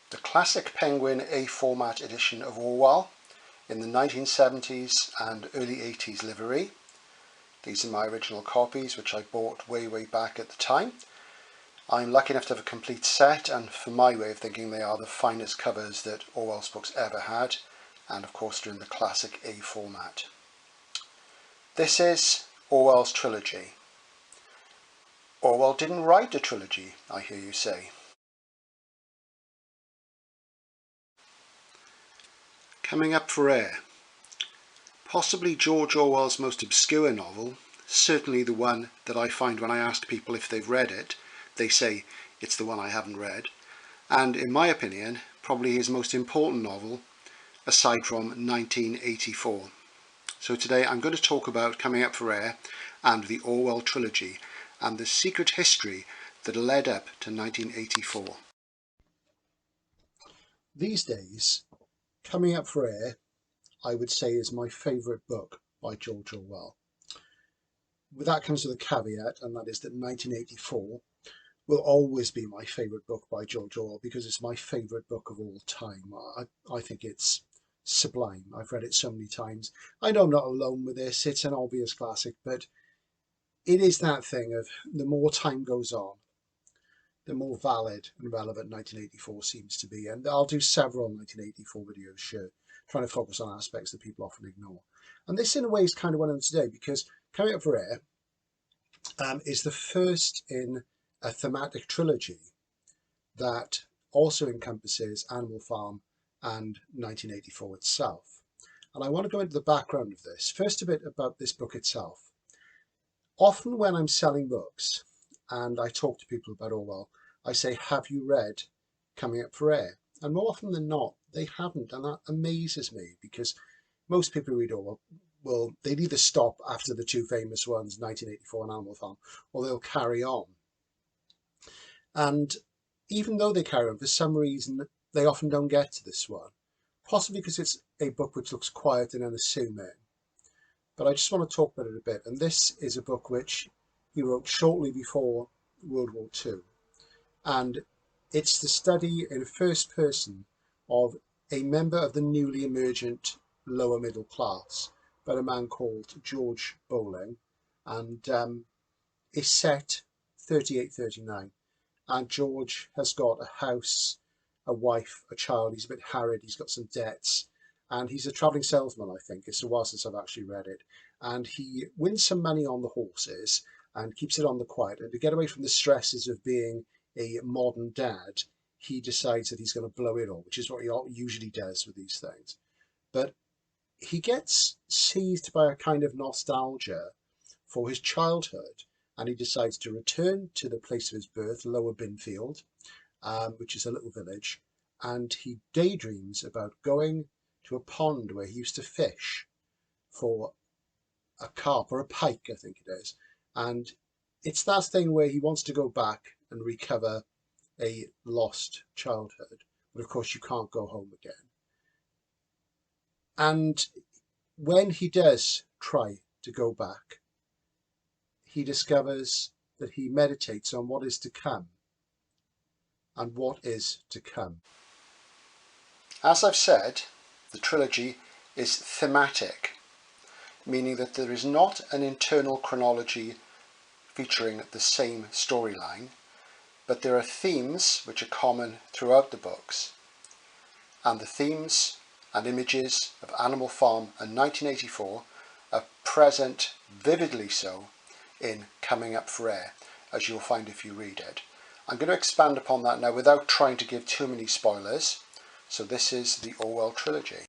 the classic Penguin A-format edition of Orwell in the 1970s and early 80s livery. These are my original copies, which I bought way back at the time. I'm lucky enough to have a complete set, and for my way of thinking, they are the finest covers that Orwell's books ever had, and of course they're in the classic A format. This is Orwell's trilogy. Orwell didn't write a trilogy, I hear you say. Coming Up for Air. Possibly George Orwell's most obscure novel, certainly the one that I find when I ask people if they've read it, they say it's the one I haven't read, and in my opinion, probably his most important novel, aside from 1984. So today I'm going to talk about Coming Up for Air and the Orwell Trilogy and the secret history that led up to 1984. These days, Coming Up for Air, I would say, is my favourite book by George Orwell. With that comes with a caveat, and that is that 1984 will always be my favourite book by George Orwell because it's my favourite book of all time. I think it's sublime. I've read it so many times. I know I'm not alone with this. It's an obvious classic, but it is that thing of the more time goes on, the more valid and relevant 1984 seems to be. And I'll do several 1984 videos, sure, trying to focus on aspects that people often ignore. And this, in a way, is kind of one of them today, because Coming Up for Air is the first in a thematic trilogy that also encompasses Animal Farm and 1984 itself. And I want to go into the background of this. First, a bit about this book itself. Often when I'm selling books and I talk to people about Orwell, I say, have you read Coming Up for Air? And more often than not, they haven't. And that amazes me, because most people who read Orwell, well, they'd either stop after the two famous ones, 1984 and Animal Farm, or they'll carry on. And even though they carry on, for some reason, they often don't get to this one. Possibly because it's a book which looks quiet and unassuming. But I just want to talk about it a bit. And this is a book which he wrote shortly before World War II. And it's the study in first person of a member of the newly emergent lower middle class, by a man called George Bowling, and is set 38-39. And George has got a house, a wife, a child. He's a bit harried. He's got some debts. And he's a travelling salesman, I think. It's a while since I've actually read it. And he wins some money on the horses and keeps it on the quiet. And to get away from the stresses of being a modern dad, he decides that he's going to blow it all, which is what he usually does with these things. But he gets seized by a kind of nostalgia for his childhood, and he decides to return to the place of his birth, Lower Binfield, which is a little village, and he daydreams about going to a pond where he used to fish for a carp or a pike, I think it is. And it's that thing where he wants to go back and recover a lost childhood, but of course you can't go home again. And when he does try to go back, he discovers that he meditates on what is to come. And what is to come. As I've said, the trilogy is thematic, meaning that there is not an internal chronology featuring the same storyline, but there are themes which are common throughout the books. And the themes and images of Animal Farm and 1984 are present vividly so in Coming Up for Air, as you'll find if you read it. I'm going to expand upon that now without trying to give too many spoilers. So this is the Orwell Trilogy.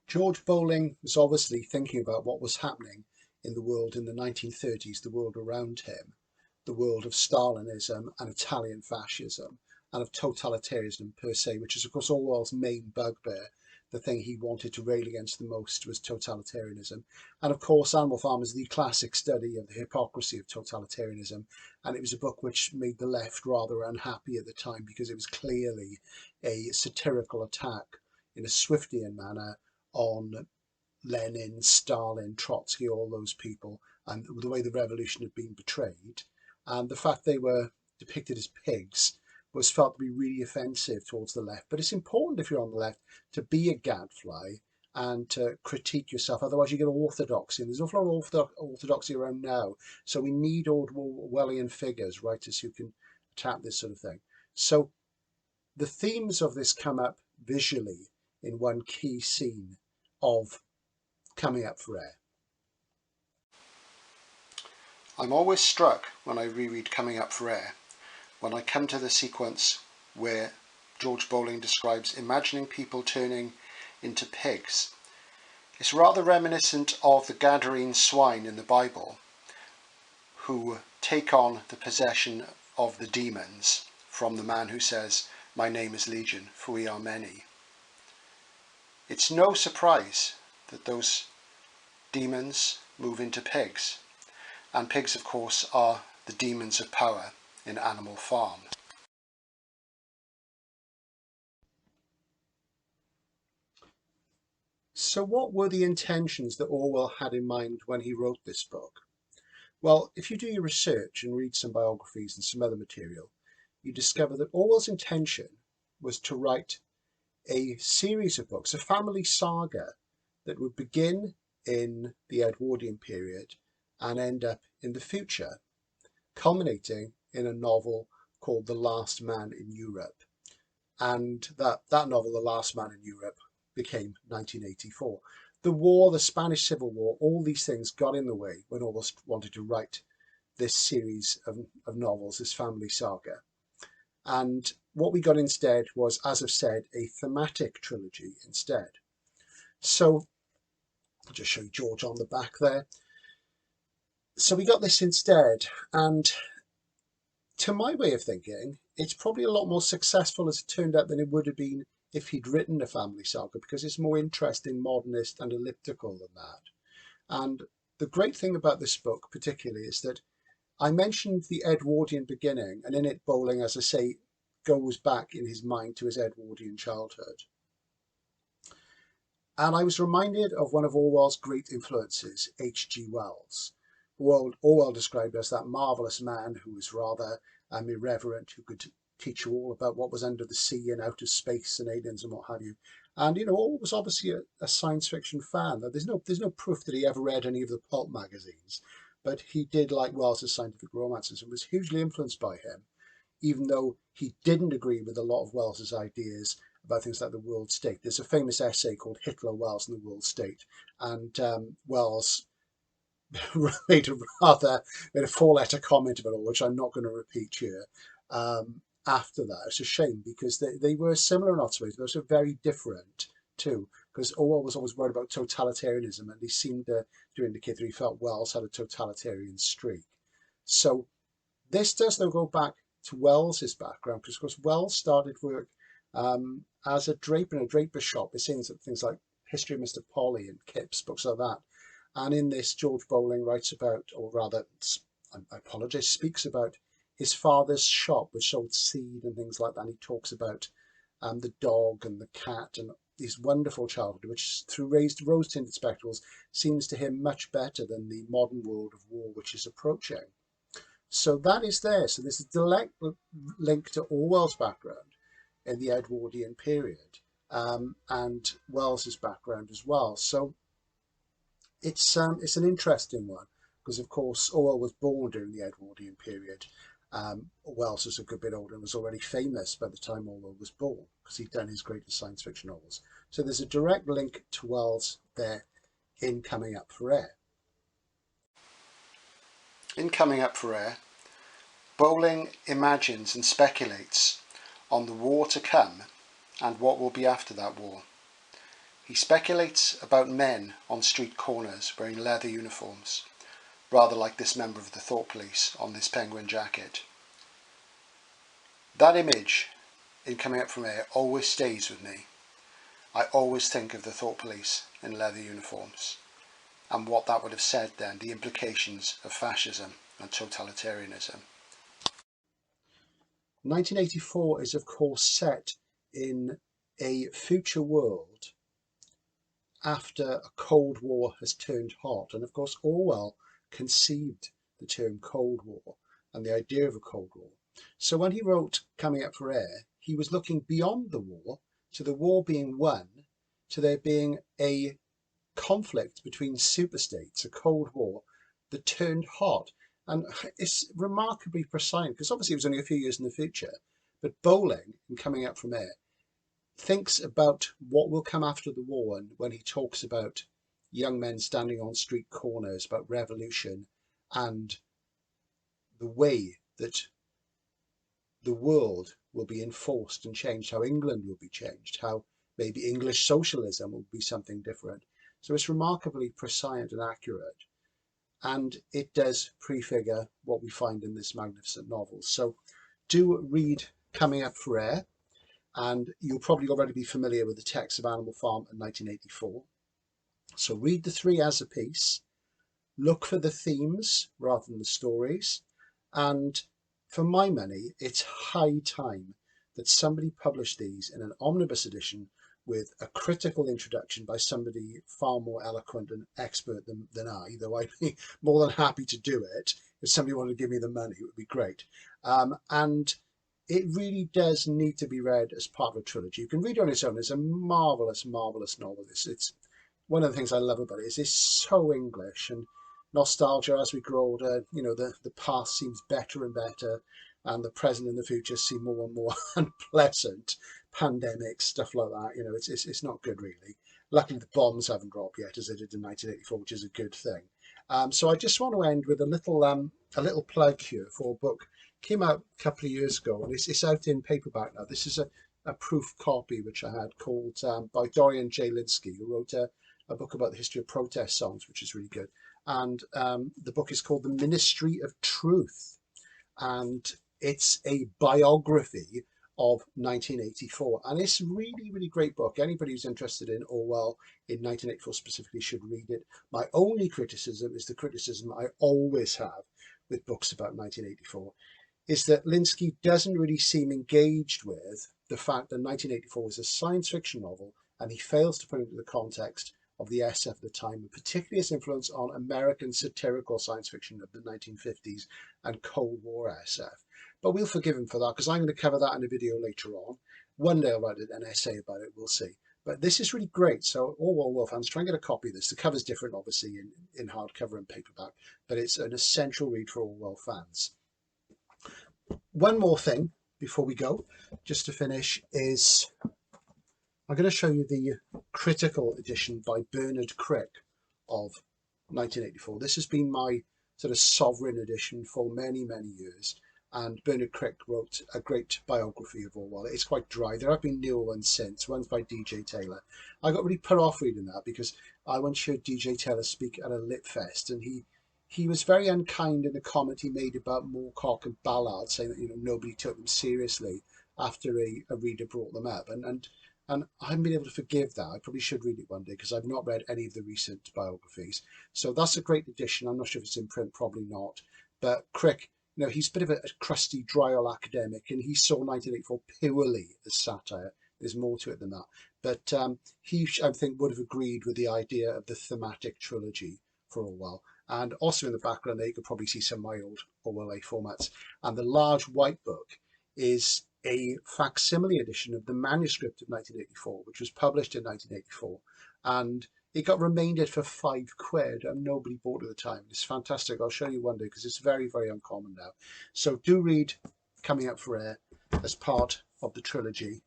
George Bowling was obviously thinking about what was happening in the world in the 1930s, the world around him, the world of Stalinism and Italian fascism, and of totalitarianism per se, which is of course Orwell's main bugbear. The thing he wanted to rail against the most was totalitarianism. And of course, Animal Farm is the classic study of the hypocrisy of totalitarianism. And it was a book which made the left rather unhappy at the time, because it was clearly a satirical attack in a Swiftian manner on Lenin, Stalin, Trotsky, all those people, and the way the revolution had been betrayed. and the fact they were depicted as pigs was felt to be really offensive towards the left. But it's important, if you're on the left, to be a gadfly and to critique yourself. Otherwise you get orthodoxy, and there's an awful lot of orthodoxy around now. So we need Orwellian figures, writers who can attack this sort of thing. So the themes of this come up visually in one key scene of Coming Up for Air. I'm always struck when I reread Coming Up for Air, when I come to the sequence where George Bowling describes imagining people turning into pigs. It's rather reminiscent of the Gadarene swine in the Bible, who take on the possession of the demons from the man who says, "My name is Legion, for we are many." It's no surprise that those demons move into pigs, and pigs, of course, are the demons of power in Animal Farm. So what were the intentions that Orwell had in mind when he wrote this book? Well, if you do your research and read some biographies and some other material, you discover that Orwell's intention was to write a series of books, a family saga that would begin in the Edwardian period and end up in the future, culminating in a novel called The Last Man in Europe. And that novel, The Last Man in Europe, became 1984. The war, the Spanish Civil War, all these things got in the way when Orwell wanted to write this series of novels, this family saga. And what we got instead was, as I've said, a thematic trilogy instead. So I'll just show you George on the back there. So we got this instead, and to my way of thinking, it's probably a lot more successful as it turned out than it would have been if he'd written a family saga, because it's more interesting, modernist and elliptical than that. And the great thing about this book particularly is that I mentioned the Edwardian beginning, and in it Bowling, as I say, goes back in his mind to his Edwardian childhood. And I was reminded of one of Orwell's great influences, H.G. Wells. Orwell described as that marvellous man who was rather irreverent, who could teach you all about what was under the sea and outer space and aliens and what have you. And, you know, Orwell was obviously a science fiction fan. There's no proof that he ever read any of the pulp magazines, but he did like Wells's scientific romances and was hugely influenced by him, even though he didn't agree with a lot of Wells's ideas about things like the world state. There's a famous essay called Hitler, Wells and the World State, and Wells made a four-letter comment about it, which I'm not going to repeat here. After that, it's a shame, because they were similar in lots of ways, but also very different too, because Orwell was always worried about totalitarianism, and he seemed to indicate that he felt Wells had a totalitarian streak. So this does though go back to Wells's background, because of course Wells started work as a draper in a draper's shop. We're seeing things like History of Mr. Polly and Kipps, books like that. And in this, George Bowling writes about, or rather, I apologise, speaks about his father's shop, which sold seed and things like that. And he talks about the dog and the cat and his wonderful childhood, which through rose-tinted spectacles seems to him much better than the modern world of war which is approaching. So that is there. So there's a direct link to Orwell's background in the Edwardian period, and Wells's background as well. So it's an interesting one, because of course Orwell was born during the Edwardian period. Wells was a good bit older and was already famous by the time Orwell was born, because he'd done his greatest science fiction novels. So there's a direct link to Wells there in Coming Up for Air. In Coming Up for Air, Bowling imagines and speculates on the war to come and what will be after that war. He speculates about men on street corners wearing leather uniforms, rather like this member of the Thought Police on this penguin jacket. That image in Coming Up From Air always stays with me. I always think of the Thought Police in leather uniforms, and what that would have said then, the implications of fascism and totalitarianism. 1984 is of course set in a future world after a Cold War has turned hot, and of course Orwell conceived the term Cold War and the idea of a Cold War. So when he wrote Coming Up for Air, he was looking beyond the war to the war being won, to there being a conflict between superstates, a Cold War that turned hot. And it's remarkably precise, because obviously it was only a few years in the future, but Bowling, in Coming Up from Air, thinks about what will come after the war, and when he talks about young men standing on street corners, about revolution and the way that the world will be enforced and changed, how England will be changed, how maybe English socialism will be something different. So it's remarkably prescient and accurate, and it does prefigure what we find in this magnificent novel. So do read Coming Up for Air, and you'll probably already be familiar with the text of Animal Farm in 1984. So read the three as a piece, look for the themes rather than the stories, and for my money, it's high time that somebody published these in an omnibus edition with a critical introduction by somebody far more eloquent and expert than I, though I'd be more than happy to do it. If somebody wanted to give me the money, it would be great. And it really does need to be read as part of a trilogy. You can read it on its own. It's a marvellous, marvellous novel. It's one of the things I love about it is it's so English, and nostalgia as we grow older, you know, the past seems better and better, and the present and the future seem more and more unpleasant. Pandemics, stuff like that, you know, it's not good really. Luckily the bombs haven't dropped yet as they did in 1984, which is a good thing. So I just want to end with a little plug here for a book. Came out a couple of years ago, and it's out in paperback now. This is a proof copy which I had, called by Dorian J. Linsky, who wrote a book about the history of protest songs, which is really good. And the book is called The Ministry of Truth, and it's a biography of 1984, and it's really, really great book. Anybody who's interested in Orwell in 1984 specifically should read it. My only criticism is the criticism I always have with books about 1984, is that Linsky doesn't really seem engaged with the fact that 1984 was a science fiction novel, and he fails to put it into the context of the SF at the time, and particularly its influence on American satirical science fiction of the 1950s and Cold War SF. But we'll forgive him for that, because I'm going to cover that in a video later on. One day I'll write an essay about it, we'll see. But this is really great. So Orwell fans, try and get a copy of this. The cover's different, obviously, in hardcover and paperback, but it's an essential read for Orwell fans. One more thing before we go, just to finish, is I'm going to show you the critical edition by Bernard Crick of 1984. This has been my sort of sovereign edition for many, many years. And Bernard Crick wrote a great biography of Orwell. It's quite dry. There have been newer ones since. One's by DJ Taylor. I got really put off reading that because I once heard DJ Taylor speak at a lit fest, and he was very unkind in a comment he made about Moorcock and Ballard, saying that, you know, nobody took them seriously after a reader brought them up. And I haven't been able to forgive that. I probably should read it one day, because I've not read any of the recent biographies. So that's a great edition. I'm not sure if it's in print, probably not. But Crick, you know, he's a bit of a crusty, dry old academic, and he saw 1984 purely as satire. There's more to it than that. But he, I think, would have agreed with the idea of the thematic trilogy for Orwell. And also in the background there, you could probably see some of my old Orwell A formats. And the large white book is a facsimile edition of the manuscript of 1984, which was published in 1984. And it got remaindered for £5, and nobody bought it at the time. It's fantastic. I'll show you one day, because it's very, very uncommon now. So do read Coming Up for Air as part of the trilogy,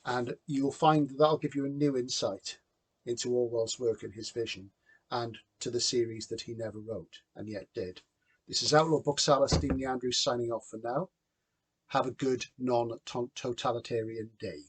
and you'll find that'll give you a new insight into Orwell's work and his vision, and to the series that he never wrote and yet did. This is Outlaw Bookseller Stephen Andrews signing off for now. Have a good non-totalitarian day.